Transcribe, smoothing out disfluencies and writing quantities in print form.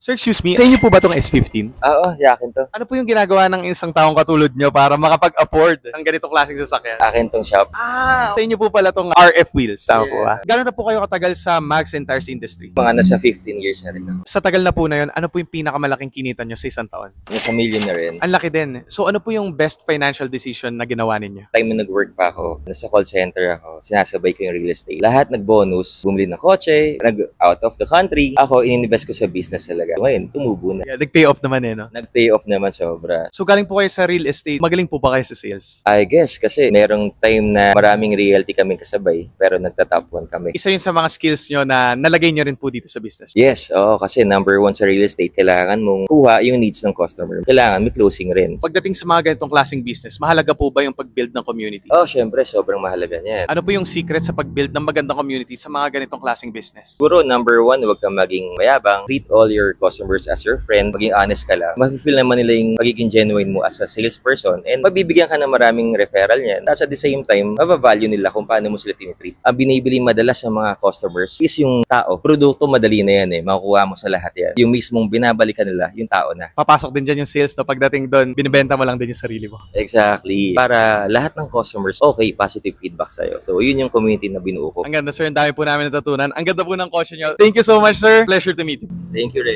Sir, excuse me, sa inyo po ba itong S15? Oo, yakin to. Ano po yung ginagawa ng isang taong katulad nyo para makapag-afford ng ganitong klaseng sasakyan? Akin tong shop. Sa inyo po pala itong RF wheels, tama po ba? Yeah. Gano'n na po kayo katagal sa Mags and Tires industry? Mga nasa 15 years na rin. Sa tagal na po na yun, ano po yung pinakamalaking kinita nyo sa isang taon? Nasa million na rin. Ang laki din. So ano po yung best financial decision na ginawa ninyo? Time na nag-work pa ako, nasa call center ako, sinasabay ko yung real estate. Lahat nag-bonus, bumili ng kotse, nag-out of the country. Ako, ininvest ko sa business talaga. Ngayon, tumubo na. Yeah, nag-pay off naman no? Nag-pay off naman sobra. So galing po kayo sa real estate, magaling po ba kayo sa sales? I guess, kasi merong time na maraming realty kaming kasabay, pero nagta-top 1 kami. Isa yun sa mga skills nyo na nalagay nyo rin po dito sa business. Yes, oo, kasi number 1 sa real estate, kailangan mong kuha yung needs ng customer. Kailangan may closing rin. Pagdating sa mga ganitong klaseng business, mahalaga po ba yung pag-build ng community? Oh, syempre, sobrang mahalaga niyan. Ano po yung secret sa pag-build ng magandang community sa mga ganitong klaseng business? Siguro, number 1, huwag kang maging mayabang. Treat all your customers as your friend. Maging honest ka lang. Mafe-feel naman nila yung magiging genuine mo as a salesperson. And mabibigyan ka ng maraming referral niyan. At at the same time, mabavalue nila kung paano mo sila tinitreat. Ang binibili madalas ng mga customers is yung tao. Produkto, madali na yan eh. Makukuha mo sa lahat yan. Yung mismong binabalikan nila, yung tao na. Papasok din dyan yung sales no? Pagdating doon, binibenta mo lang din yung sarili mo. Exactly. Para lahat ng customers, okay, positive feedback sa'yo. So, yun yung community na binuo ko. Ang ganda sir, ang dami po namin natutunan. Ang ganda po ng kotse nyo. Thank you so much sir. Pleasure to meet you. Thank you, Ren.